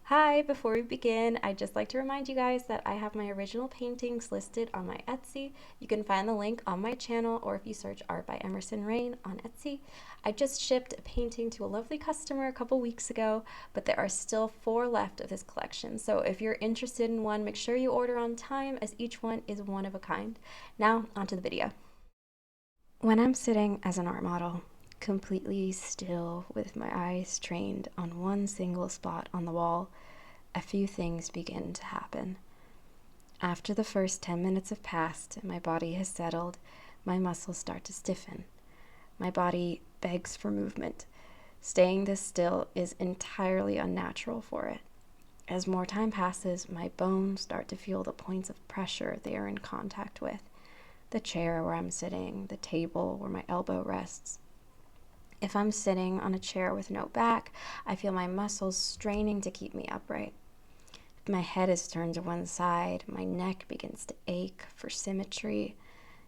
Hi, before we begin, I'd just like to remind you guys that I have my original paintings listed on my Etsy. You can find the link on my channel, or if you search Art by Emerson Rain on Etsy. I just shipped a painting to a lovely customer a couple weeks ago, but there are still 4 left of this collection. So if you're interested in one, make sure you order on time, as each one is one of a kind. Now, onto the video. When I'm sitting as an art model, completely still with my eyes trained on one single spot on the wall, a few things begin to happen. After the first 10 minutes have passed and my body has settled, my muscles start to stiffen. My body begs for movement. Staying this still is entirely unnatural for it. As more time passes, my bones start to feel the points of pressure they are in contact with. The chair where I'm sitting, the table where my elbow rests. If I'm sitting on a chair with no back, I feel my muscles straining to keep me upright. If my head is turned to one side, my neck begins to ache for symmetry.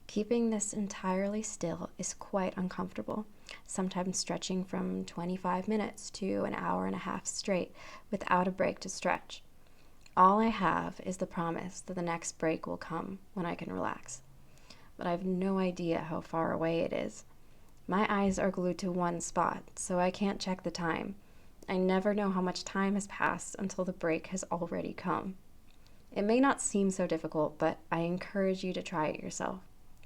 Keeping this entirely still is quite uncomfortable, sometimes stretching from 25 minutes to an hour and a half straight without a break to stretch. All I have is the promise that the next break will come when I can relax. But I have no idea how far away it is. My eyes are glued to one spot, so I can't check the time. I never know how much time has passed until the break has already come. It may not seem so difficult, but I encourage you to try it yourself.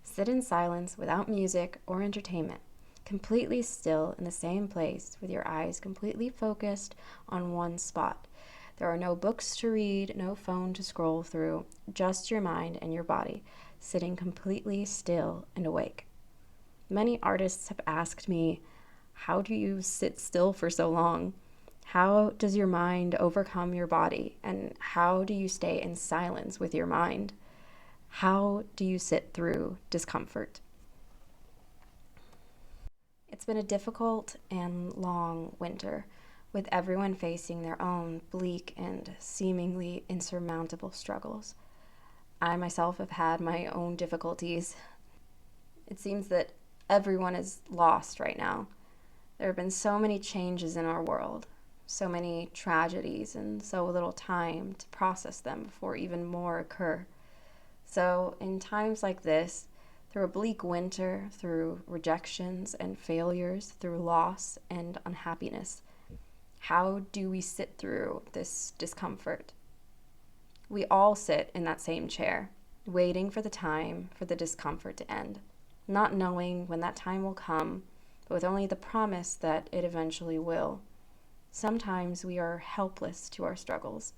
Sit in silence without music or entertainment, completely still in the same place with your eyes completely focused on one spot. There are no books to read, no phone to scroll through, just your mind and your body, sitting completely still and awake. Many artists have asked me, how do you sit still for so long? How does your mind overcome your body? And how do you stay in silence with your mind? How do you sit through discomfort? It's been a difficult and long winter, with everyone facing their own bleak and seemingly insurmountable struggles. I myself have had my own difficulties. It seems that everyone is lost right now. There have been so many changes in our world, so many tragedies, and so little time to process them before even more occur. So in times like this, through a bleak winter, through rejections and failures, through loss and unhappiness, how do we sit through this discomfort? We all sit in that same chair, waiting for the time for the discomfort to end, not knowing when that time will come, but with only the promise that it eventually will. Sometimes we are helpless to our struggles.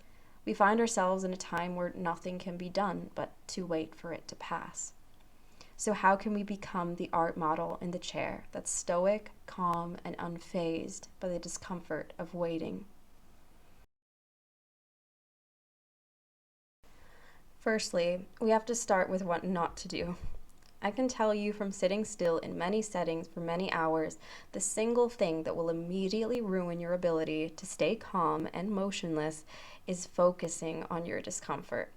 We find ourselves in a time where nothing can be done but to wait for it to pass. So how can we become the art model in the chair that's stoic, calm, and unfazed by the discomfort of waiting? Firstly, we have to start with what not to do. I can tell you from sitting still in many settings for many hours, the single thing that will immediately ruin your ability to stay calm and motionless is focusing on your discomfort.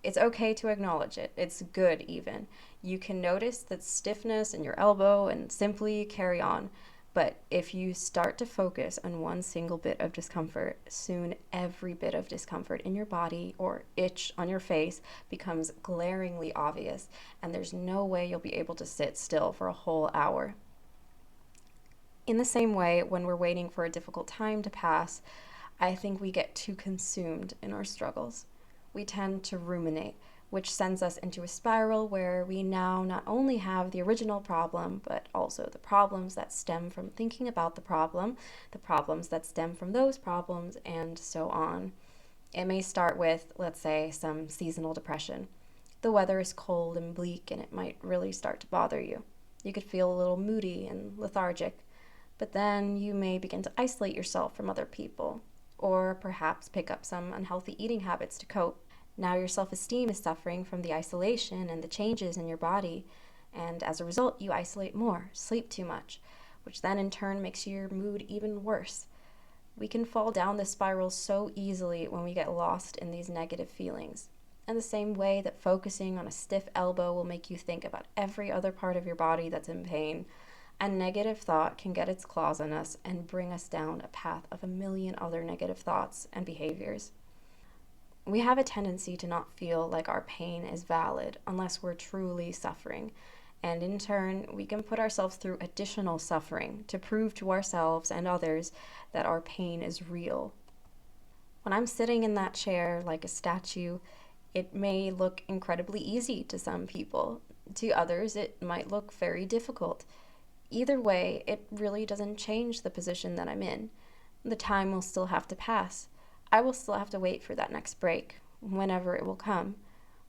It's okay to acknowledge it. It's good even. You can notice that stiffness in your elbow and simply carry on. But if you start to focus on one single bit of discomfort, soon every bit of discomfort in your body or itch on your face becomes glaringly obvious, and there's no way you'll be able to sit still for a whole hour. In the same way, when we're waiting for a difficult time to pass, I think we get too consumed in our struggles. We tend to ruminate, which sends us into a spiral where we now not only have the original problem, but also the problems that stem from thinking about the problems that stem from those problems, and so on. It may start with, let's say, some seasonal depression. The weather is cold and bleak, and it might really start to bother you. You could feel a little moody and lethargic, but then you may begin to isolate yourself from other people, or perhaps pick up some unhealthy eating habits to cope. Now your self-esteem is suffering from the isolation and the changes in your body, and as a result, you isolate more, sleep too much, which then in turn makes your mood even worse. We can fall down this spiral so easily when we get lost in these negative feelings. In the same way that focusing on a stiff elbow will make you think about every other part of your body that's in pain, And negative thought can get its claws on us and bring us down a path of a million other negative thoughts and behaviors. We have a tendency to not feel like our pain is valid unless we're truly suffering. And in turn, we can put ourselves through additional suffering to prove to ourselves and others that our pain is real. When I'm sitting in that chair like a statue, it may look incredibly easy to some people. To others, it might look very difficult. Either way, it really doesn't change the position that I'm in. The time will still have to pass. I will still have to wait for that next break, whenever it will come.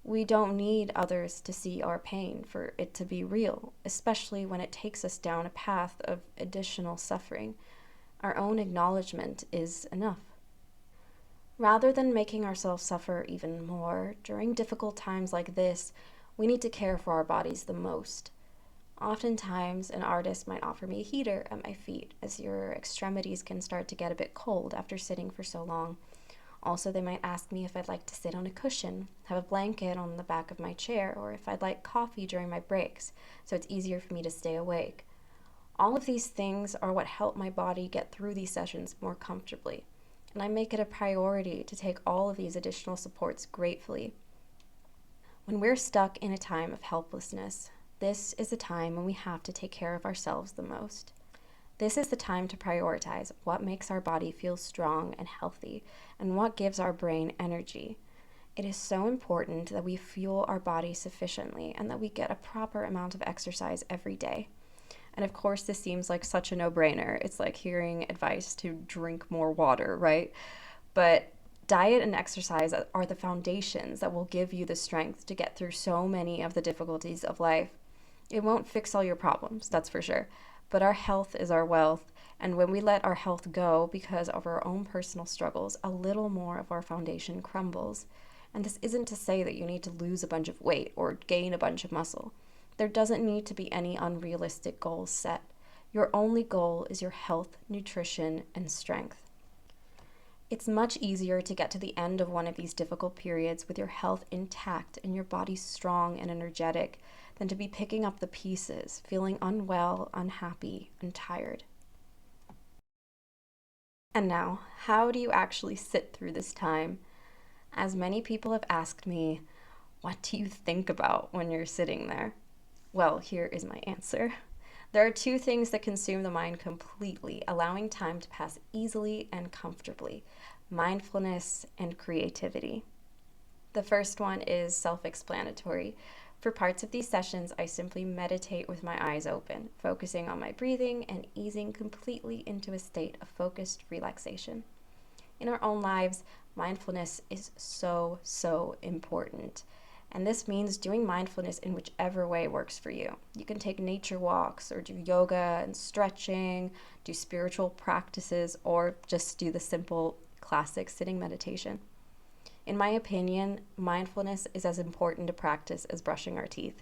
We don't need others to see our pain for it to be real, especially when it takes us down a path of additional suffering. Our own acknowledgement is enough. Rather than making ourselves suffer even more, during difficult times like this, we need to care for our bodies the most. Oftentimes, an artist might offer me a heater at my feet, as your extremities can start to get a bit cold after sitting for so long. Also, they might ask me if I'd like to sit on a cushion, have a blanket on the back of my chair, or if I'd like coffee during my breaks, so it's easier for me to stay awake. All of these things are what help my body get through these sessions more comfortably, and I make it a priority to take all of these additional supports gratefully. When we're stuck in a time of helplessness, this is the time when we have to take care of ourselves the most. This is the time to prioritize what makes our body feel strong and healthy and what gives our brain energy. It is so important that we fuel our body sufficiently and that we get a proper amount of exercise every day. And of course, this seems like such a no-brainer. It's like hearing advice to drink more water, right? But diet and exercise are the foundations that will give you the strength to get through so many of the difficulties of life. It won't fix all your problems, that's for sure, but our health is our wealth, and when we let our health go because of our own personal struggles, a little more of our foundation crumbles. And this isn't to say that you need to lose a bunch of weight or gain a bunch of muscle. There doesn't need to be any unrealistic goals set. Your only goal is your health, nutrition, and strength. It's much easier to get to the end of one of these difficult periods with your health intact and your body strong and energetic than to be picking up the pieces, feeling unwell, unhappy, and tired. And now, how do you actually sit through this time? As many people have asked me, what do you think about when you're sitting there? Well, here is my answer. There are two things that consume the mind completely, allowing time to pass easily and comfortably: mindfulness and creativity. The first one is self-explanatory. For parts of these sessions, I simply meditate with my eyes open, focusing on my breathing and easing completely into a state of focused relaxation. In our own lives, mindfulness is so important. And this means doing mindfulness in whichever way works for you. You can take nature walks or do yoga and stretching, do spiritual practices, or just do the simple classic sitting meditation. In my opinion, mindfulness is as important to practice as brushing our teeth.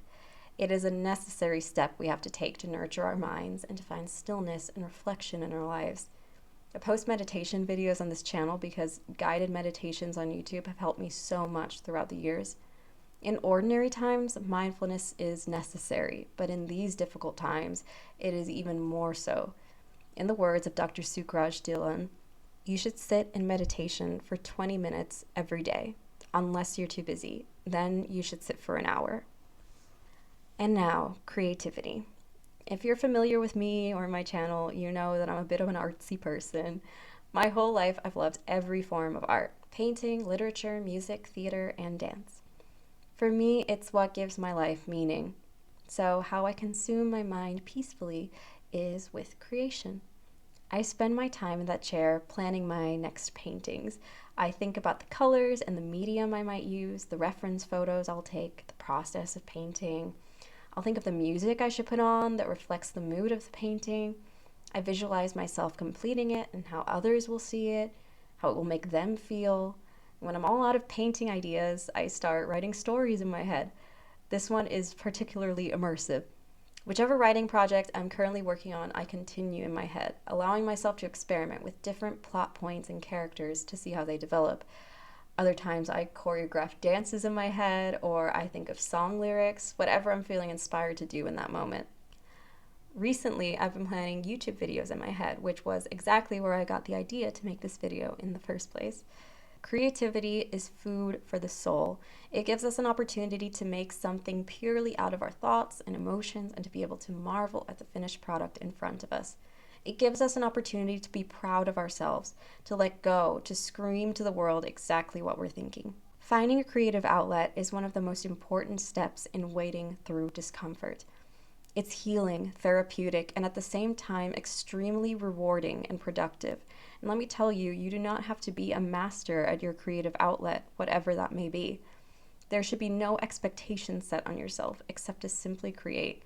It is a necessary step we have to take to nurture our minds and to find stillness and reflection in our lives. I post meditation videos on this channel because guided meditations on YouTube have helped me so much throughout the years. In ordinary times, mindfulness is necessary, but in these difficult times, it is even more so. In the words of Dr. Sukraj Dhillon, you should sit in meditation for 20 minutes every day, unless you're too busy. Then you should sit for an hour. And now, creativity. If you're familiar with me or my channel, you know that I'm a bit of an artsy person. My whole life, I've loved every form of art: painting, literature, music, theater, and dance. For me, it's what gives my life meaning. So how I consume my mind peacefully is with creation. I spend my time in that chair planning my next paintings. I think about the colors and the medium I might use, the reference photos I'll take, the process of painting. I'll think of the music I should put on that reflects the mood of the painting. I visualize myself completing it and how others will see it, how it will make them feel. When I'm all out of painting ideas, I start writing stories in my head. This one is particularly immersive. Whichever writing project I'm currently working on, I continue in my head, allowing myself to experiment with different plot points and characters to see how they develop. Other times I choreograph dances in my head, or I think of song lyrics, whatever I'm feeling inspired to do in that moment. Recently, I've been planning YouTube videos in my head, which was exactly where I got the idea to make this video in the first place. Creativity is food for the soul. It gives us an opportunity to make something purely out of our thoughts and emotions and to be able to marvel at the finished product in front of us. It gives us an opportunity to be proud of ourselves, to let go, to scream to the world exactly what we're thinking. Finding a creative outlet is one of the most important steps in wading through discomfort. It's healing, therapeutic, and at the same time extremely rewarding and productive. And let me tell you, you do not have to be a master at your creative outlet, whatever that may be. There should be no expectations set on yourself except to simply create.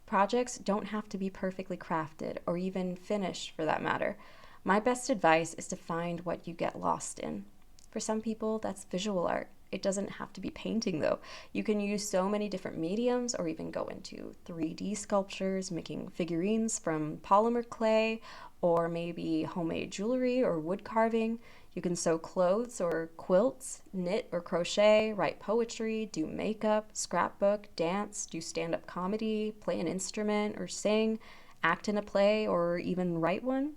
Projects don't have to be perfectly crafted or even finished for that matter. My best advice is to find what you get lost in. For some people, that's visual art. It doesn't have to be painting though. You can use so many different mediums or even go into 3D sculptures, making figurines from polymer clay, or maybe homemade jewelry or wood carving. You can sew clothes or quilts, knit or crochet, write poetry, do makeup, scrapbook, dance, do stand-up comedy, play an instrument or sing, act in a play, or even write one.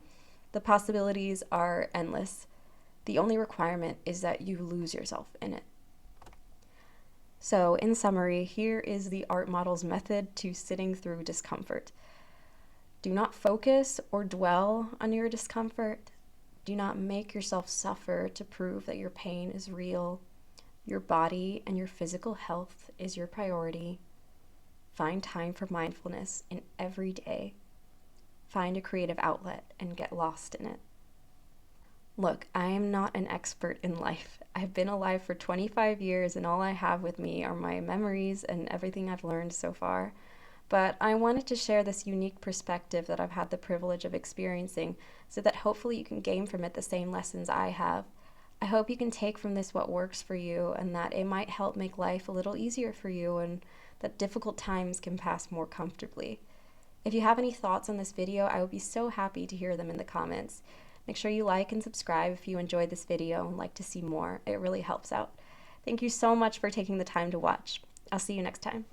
The possibilities are endless. The only requirement is that you lose yourself in it. So, in summary, here is the art model's method to sitting through discomfort. Do not focus or dwell on your discomfort. Do not make yourself suffer to prove that your pain is real. Your body and your physical health is your priority. Find time for mindfulness in every day. Find a creative outlet and get lost in it. Look, I am not an expert in life. I've been alive for 25 years and all I have with me are my memories and everything I've learned so far. But I wanted to share this unique perspective that I've had the privilege of experiencing so that hopefully you can gain from it the same lessons I have. I hope you can take from this what works for you and that it might help make life a little easier for you and that difficult times can pass more comfortably. If you have any thoughts on this video, I would be so happy to hear them in the comments. Make sure you like and subscribe if you enjoyed this video and like to see more. It really helps out. Thank you so much for taking the time to watch. I'll see you next time.